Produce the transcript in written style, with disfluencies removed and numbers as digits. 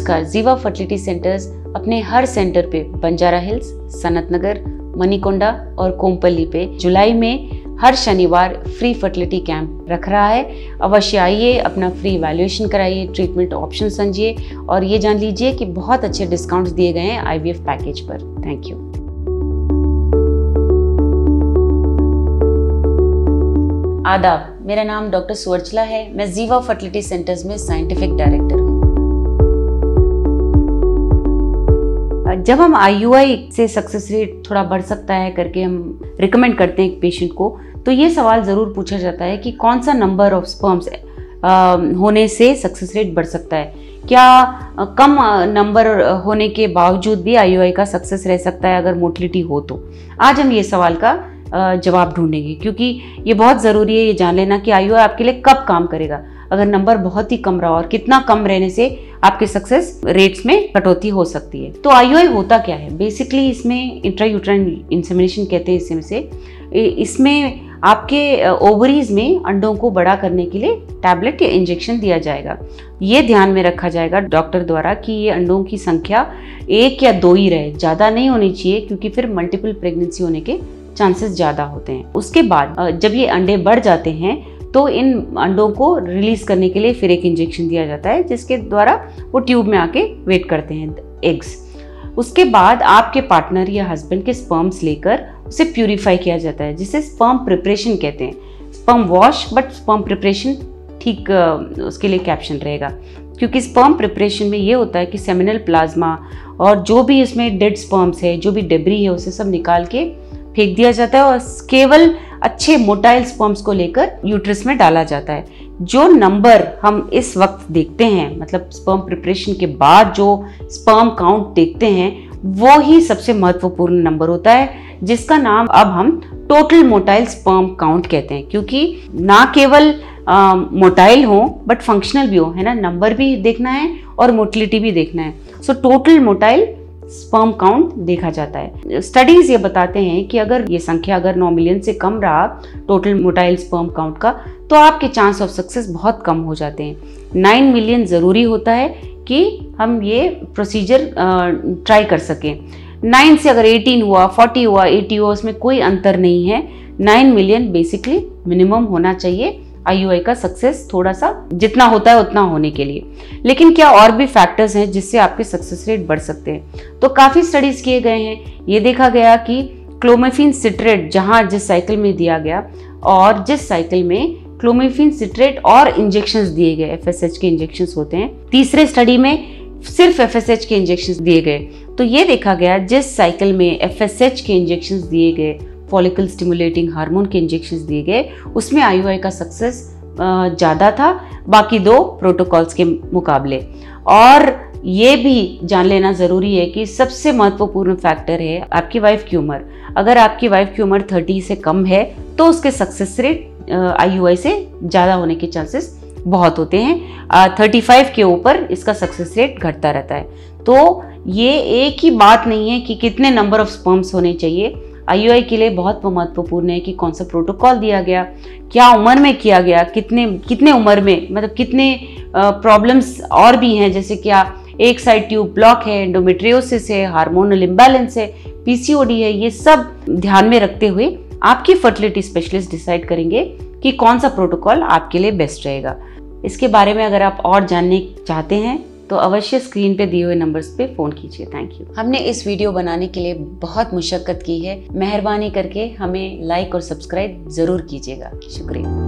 नमस्कार। जीवा fertility centres अपने हर सेंटर पे बंजारा हिल्स, सनत नगर, मनीकोंडा और कोमपल्ली पे जुलाई में हर शनिवार फ्री फर्टिलिटी कैंप रख रहा है। अवश्य आइए, अपना फ्री इवैल्यूएशन कराइए, ट्रीटमेंट ऑप्शन समझिए और ये जान लीजिए कि बहुत अच्छे डिस्काउंट्स दिए गए हैं IVF पैकेज पर। Thank you. आदाब, मेरा नाम डॉक्टर सुवर्चला है। मैं जीवा फर्टिलिटी सेंटर्स में साइंटिफिक डायरेक्टर हूँ। जब हम IUI से सक्सेस रेट थोड़ा बढ़ सकता है करके हम रिकमेंड करते हैं एक पेशेंट को, तो ये सवाल ज़रूर पूछा जाता है कि कौन सा नंबर ऑफ स्पर्म्स होने से सक्सेस रेट बढ़ सकता है। क्या कम नंबर होने के बावजूद भी IUI का सक्सेस रह सकता है अगर मोटिलिटी हो तो? आज हम ये सवाल का जवाब ढूंढेंगे, क्योंकि ये बहुत ज़रूरी है ये जान लेना कि IUI आपके लिए कब काम करेगा। अगर नंबर बहुत ही कम रहा और कितना कम रहने से आपके सक्सेस रेट्स में कटौती हो सकती है। तो IUI होता क्या है? बेसिकली इसमें इंट्रायूट्राइन इंसेमिनेशन कहते हैं। इसमें आपके ओवरीज में अंडों को बड़ा करने के लिए टैबलेट या इंजेक्शन दिया जाएगा। ये ध्यान में रखा जाएगा डॉक्टर द्वारा कि ये अंडों की संख्या 1 या 2 ही रहे, ज़्यादा नहीं होनी चाहिए, क्योंकि फिर मल्टीपल प्रेगनेंसी होने के चांसेस ज़्यादा होते हैं। उसके बाद जब ये अंडे बढ़ जाते हैं तो इन अंडों को रिलीज करने के लिए फिर एक इंजेक्शन दिया जाता है, जिसके द्वारा वो ट्यूब में आके वेट करते हैं एग्स। उसके बाद आपके पार्टनर या हस्बैंड के स्पर्म्स लेकर उसे प्यूरिफाई किया जाता है, जिसे स्पर्म प्रिपरेशन कहते हैं। Sperm wash but sperm preparation ठीक उसके लिए कैप्शन रहेगा, क्योंकि स्पर्म प्रिपरेशन में ये होता है कि सेमिनल प्लाज्मा और जो भी इसमें डेड स्पर्म्स है, जो भी डेब्री है, उसे सब निकाल के फेंक दिया जाता है और केवल अच्छे मोटाइल स्पर्म्स को लेकर यूट्रस में डाला जाता है। जो नंबर हम इस वक्त देखते हैं, मतलब स्पर्म प्रिपरेशन के बाद जो स्पर्म काउंट देखते हैं, वो ही सबसे महत्वपूर्ण नंबर होता है, जिसका नाम अब हम टोटल मोटाइल स्पर्म काउंट कहते हैं। क्योंकि ना केवल मोटाइल हो बट फंक्शनल भी हो, है ना, नंबर भी देखना है और मोटिलिटी भी देखना है। So total motile sperm count देखा जाता है। स्टडीज ये बताते हैं कि अगर ये संख्या अगर 9 मिलियन से कम रहा टोटल मोटाइल स्पर्म काउंट का, तो आपके चांस ऑफ सक्सेस बहुत कम हो जाते हैं। 9 मिलियन ज़रूरी होता है कि हम ये प्रोसीजर ट्राई कर सकें। 9 से अगर 18 हुआ, 40 हुआ, 80 हुआ, उसमें कोई अंतर नहीं है। 9 मिलियन बेसिकली मिनिमम होना चाहिए IUI का सक्सेस थोड़ा सा जितना होता है उतना होने के लिए। लेकिन क्या और भी फैक्टर्स हैं जिससे आपके सक्सेस रेट बढ़ सकते हैं? तो काफ़ी स्टडीज़ किए गए हैं। ये देखा गया कि क्लोमिफेन सिट्रेट जहाँ जिस साइकिल में दिया गया और जिस साइकिल में क्लोमिफेन सिट्रेट और इंजेक्शंस दिए गए, FSH के इंजेक्शंस होते हैं, तीसरे स्टडी में सिर्फ FSH के इंजेक्शंस दिए गए। तो ये देखा गया जिस साइकिल में FSH के इंजेक्शंस दिए गए, फॉलिकल स्टिमुलेटिंग हार्मोन के इंजेक्शंस दिए गए, उसमें IUI का सक्सेस ज़्यादा था बाकी 2 प्रोटोकॉल्स के मुकाबले। और ये भी जान लेना ज़रूरी है कि सबसे महत्वपूर्ण फैक्टर है आपकी वाइफ की उम्र। अगर आपकी वाइफ की उम्र 30 से कम है तो उसके सक्सेस रेट IUI से ज़्यादा होने के चांसेस बहुत होते हैं। 35 के ऊपर इसका सक्सेस रेट घटता रहता है। तो ये एक ही बात नहीं है कि कितने नंबर ऑफ स्पर्म्स होने चाहिए। IUI के लिए बहुत महत्वपूर्ण है कि कौन सा प्रोटोकॉल दिया गया, क्या उम्र में किया गया, कितने उम्र में, मतलब कितने प्रॉब्लम्स और भी हैं, जैसे क्या एक साइड ट्यूब ब्लॉक है, एंडोमेट्रियोसिस है, हार्मोनल इम्बैलेंस है, PCOD है। ये सब ध्यान में रखते हुए आपकी फर्टिलिटी स्पेशलिस्ट डिसाइड करेंगे कि कौन सा प्रोटोकॉल आपके लिए बेस्ट रहेगा। इसके बारे में अगर आप और जानने चाहते हैं तो अवश्य स्क्रीन पे दिए हुए नंबर्स पे फ़ोन कीजिए। Thank you. हमने इस वीडियो बनाने के लिए बहुत मुशक्कत की है। मेहरबानी करके हमें लाइक और सब्सक्राइब ज़रूर कीजिएगा। शुक्रिया।